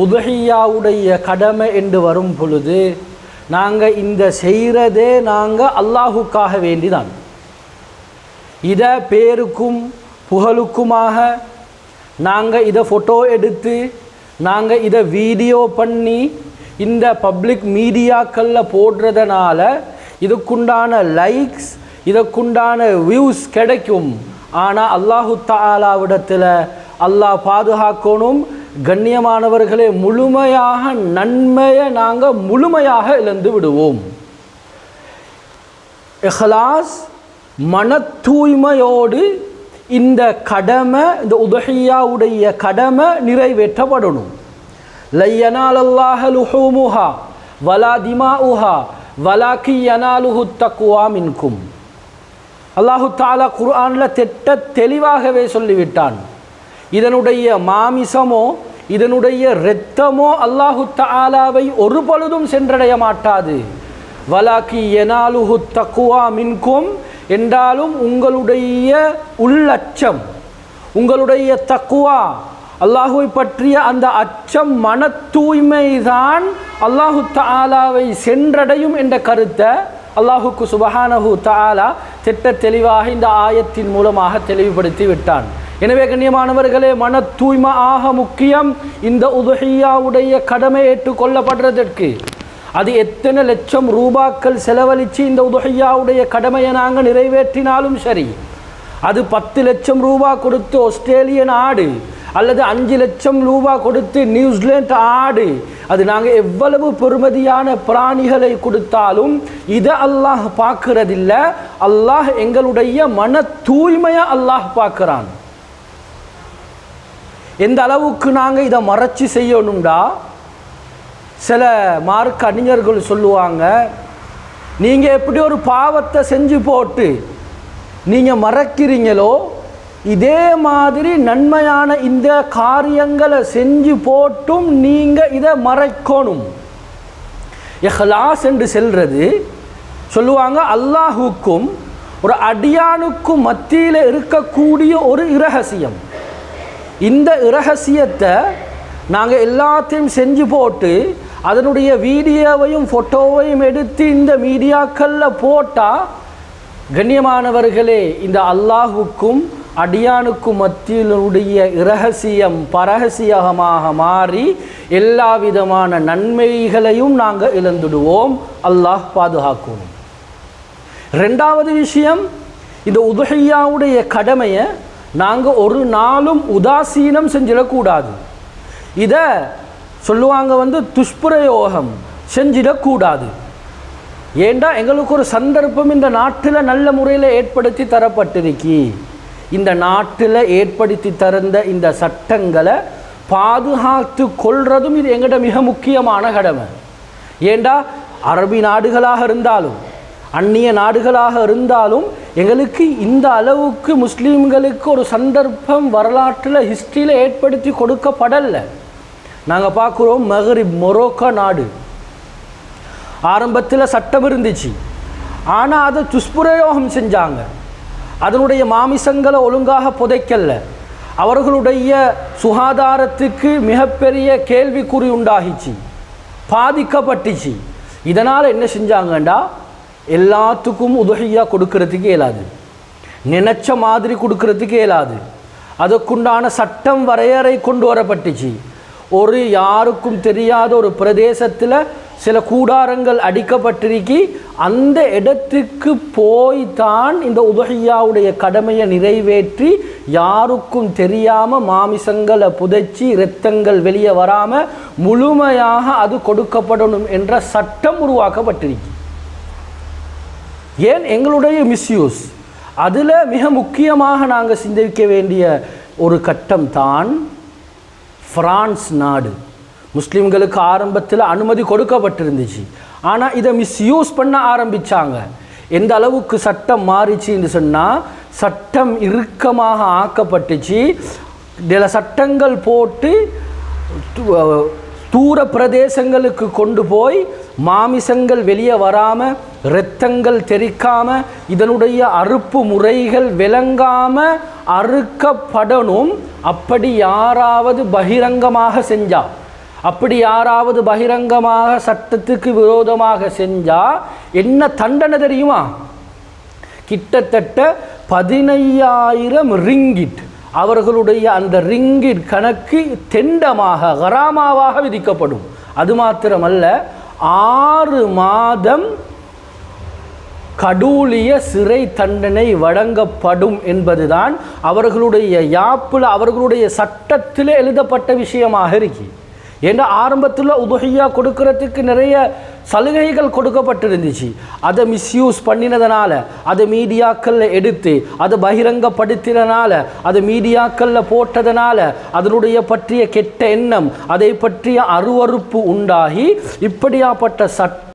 உதுஹியாவுடைய கடமை என்று வரும் பொழுது நாங்கள் இந்த செய்கிறதே நாங்கள் அல்லாஹுக்காக வேண்டிதான். இதை பேருக்கும் புகழுக்குமாக நாங்கள் இதை ஃபோட்டோ எடுத்து நாங்கள் இதை வீடியோ பண்ணி இந்த பப்ளிக் மீடியாக்களில் போடுறதுனால இதுக்குண்டான லைக்ஸ் இதுக்குண்டான வியூஸ் கிடைக்கும். ஆனால் அல்லாஹு தஆலாவிடத்தில் அல்லாஹ் பாதுகாக்கணும். கண்ணியமானவர்களே, முழுமையாக நன்மையை நாங்கள் முழுமையாக இழந்து விடுவோம். இஹ்லாஸ் மன தூய்மையோடு இந்த கடமை, இந்த உதுஹியாவுடைய கடமை நிறைவேற்றப்படணும். லய்யனாலல்லாஹ லுஹூமுஹா வலா திமாஉஹா வலாக்கி யனாலுஹு தக்வா மின்கும். அல்லாஹு தஆலா குர்ஆனில் திட்ட தெளிவாகவே சொல்லிவிட்டான். இதனுடைய மாமிசமோ இதனுடைய இரத்தமோ அல்லாஹு தஆலாவை ஒரு பொழுதும் சென்றடைய மாட்டாது. வலாக்கி யனாலுஹு தக்வா மின்கும் என்றாலும் உங்களுடைய உள்ளச்சம், உங்களுடைய தக்வா, அல்லாஹுவை பற்றிய அந்த அச்சம், மன தூய்மைதான் அல்லாஹு தஆலாவை சென்றடையும் என்ற கருத்தை அல்லாஹுக்கு சுப்ஹானஹு தஆலா திட்ட தெளிவாக இந்த ஆயத்தின் மூலமாக தெளிவுபடுத்தி விட்டான். எனவே கண்ணியமானவர்களே, மன தூய்மை ஆக முக்கியம். இந்த உதுஹியாவுடைய கடமை ஏற்றுக்கொள்ளப்படுறதற்கு அது எத்தனை லட்சம் ரூபாக்கள் செலவழித்து இந்த உதுஹியாவுடைய கடமையை நாங்கள் நிறைவேற்றினாலும் சரி, அது 10 லட்சம் ரூபா கொடுத்து ஆஸ்திரேலியன் ஆடு அல்லது 5 லட்சம் ரூபா கொடுத்து நியூசிலாந்து ஆடு, அது நாங்கள் எவ்வளவு பெறுமதியான பிராணிகளை கொடுத்தாலும் இதை அல்லாஹ் பார்க்கறதில்ல. அல்லாஹ் எங்களுடைய மன தூய்மையை அல்லாஹ் பார்க்குறான். எந்த அளவுக்கு நாங்கள் இதை மறைச்சி செய்யணும்டா, சில மார்க்க அறிஞர்கள் சொல்லுவாங்க, நீங்கள் எப்படி ஒரு பாவத்தை செஞ்சு போட்டு நீங்கள் மறைக்கிறீங்களோ இதே மாதிரி நன்மையான இந்த காரியங்களை செஞ்சு போட்டும் நீங்கள் இதை மறைக்கணும். இஹ்லாஸ் என்று சொல்லுவாங்க அல்லாஹுக்கும் ஒரு அடியானுக்கும் மத்தியில் இருக்கக்கூடிய ஒரு இரகசியம். இந்த இரகசியத்தை நாங்கள் எல்லாத்தையும் செஞ்சு போட்டு அதனுடைய வீடியோவையும் ஃபோட்டோவையும் எடுத்து இந்த மீடியாக்களில் போட்டால், கண்ணியமானவர்களே, இந்த அல்லாஹுக்கும் அடியானுக்கும் மத்தியிலுடைய இரகசியம் பரகசியமாக மாறி எல்லா விதமான நன்மைகளையும் நாங்கள் இழந்துடுவோம். அல்லாஹ் பாதுகாக்கணும். ரெண்டாவது விஷயம், இந்த உதுஹியாவுடைய கடமையை நாங்கள் ஒரு நாளும் உதாசீனம் செஞ்சிடக்கூடாது. இதை சொல்லுவாங்க துஷ்பிரயோகம் செஞ்சிடக்கூடாது. ஏண்டா எங்களுக்கு ஒரு சந்தர்ப்பம் இந்த நாட்டில் நல்ல முறையில் ஏற்படுத்தி தரப்பட்டிருக்கி. இந்த நாட்டில் ஏற்படுத்தி தந்த இந்த சட்டங்களை பாதுகாத்து கொள்றதும் இது எங்கள்ட மிக முக்கியமான கடமை. ஏண்டா அரபி நாடுகளாக இருந்தாலும் அந்நிய நாடுகளாக இருந்தாலும் எங்களுக்கு இந்த அளவுக்கு முஸ்லீம்களுக்கு ஒரு சந்தர்ப்பம் வரலாற்றில் ஹிஸ்ட்ரியில் ஏற்படுத்தி கொடுக்கப்படலை. நாங்கள் பார்க்குறோம், மகரிப் மொரோக்கோ நாடு ஆரம்பத்தில் சட்டம் இருந்துச்சு, ஆனால் அதை துஷ்பிரயோகம் செஞ்சாங்க. அதனுடைய மாமிசங்களை ஒழுங்காக புதைக்கல. அவர்களுடைய சுகாதாரத்துக்கு மிகப்பெரிய கேள்விக்குறி உண்டாகிச்சு, பாதிக்கப்பட்டுச்சு. இதனால் என்ன செஞ்சாங்கண்டா, எல்லாத்துக்கும் உதுஹியா கொடுக்கறதுக்கு இயலாது, நினைச்ச மாதிரி கொடுக்கறதுக்கு இயலாது. அதுக்குண்டான சட்டம் வரையறை கொண்டு வரப்பட்டுச்சு. ஒரு யாருக்கும் தெரியாத ஒரு பிரதேசத்தில் சில கூடாரங்கள் அடிக்கப்பட்டிருக்கி, அந்த இடத்துக்கு போய்தான் இந்த உதுஹியாவுடைய கடமையை நிறைவேற்றி யாருக்கும் தெரியாமல் மாமிசங்களை புதைச்சி இரத்தங்கள் வெளியே வராமல் முழுமையாக அது கொடுக்கப்படணும் என்ற சட்டம் உருவாக்கப்பட்டிருக்கு. ஏன் எங்களுடைய மிஸ்யூஸ்? அதில் மிக முக்கியமாக நாங்கள் சிந்திக்க வேண்டிய ஒரு கட்டம் தான் பிரான்ஸ் நாடு. முஸ்லீம்களுக்கு ஆரம்பத்தில் அனுமதி கொடுக்கப்பட்டிருந்துச்சு, ஆனால் இதை மிஸ்யூஸ் பண்ண ஆரம்பித்தாங்க. எந்த அளவுக்கு சட்டம் மாறிச்சின்னு சொன்னால், சட்டம் இறுக்கமாக ஆக்கப்பட்டுச்சு. சில சட்டங்கள் போட்டு தூர பிரதேசங்களுக்கு கொண்டு போய் மாமிசங்கள் வெளியே வராமல், இரத்தங்கள் தெரிக்காமல், இதனுடைய அறுப்பு முறைகள் விளங்காமல் அறுக்கப்படணும். அப்படி யாராவது பகிரங்கமாக செஞ்சால், அப்படி யாராவது பகிரங்கமாக சட்டத்துக்கு விரோதமாக செஞ்சால் என்ன தண்டனை தெரியுமா? கிட்டத்தட்ட 15,000 ரிங்கிட் அவர்களுடைய அந்த ரிங்கிட் கணக்கு தெண்டமாக கராமாவாக விதிக்கப்படும். அது மாத்திரமல்ல 6 மாதம் கடூழிய சிறை தண்டனை வழங்கப்படும் என்பதுதான் அவர்களுடைய யாப்பில் அவர்களுடைய சட்டத்தில் எழுதப்பட்ட விஷயமாக இருக்கு. ஏன்னா ஆரம்பத்தில் உதுஹியா கொடுக்கறதுக்கு நிறைய சலுகைகள் கொடுக்கப்பட்டிருந்துச்சு. அதை மிஸ்யூஸ் பண்ணினதுனால, அதை மீடியாக்களில் எடுத்து அதை பகிரங்கப்படுத்தினால, அதை மீடியாக்களில் போட்டதுனால அதனுடைய பற்றிய கெட்ட எண்ணம், அதை பற்றிய அருவறுப்பு உண்டாகி இப்படியாப்பட்ட சட்ட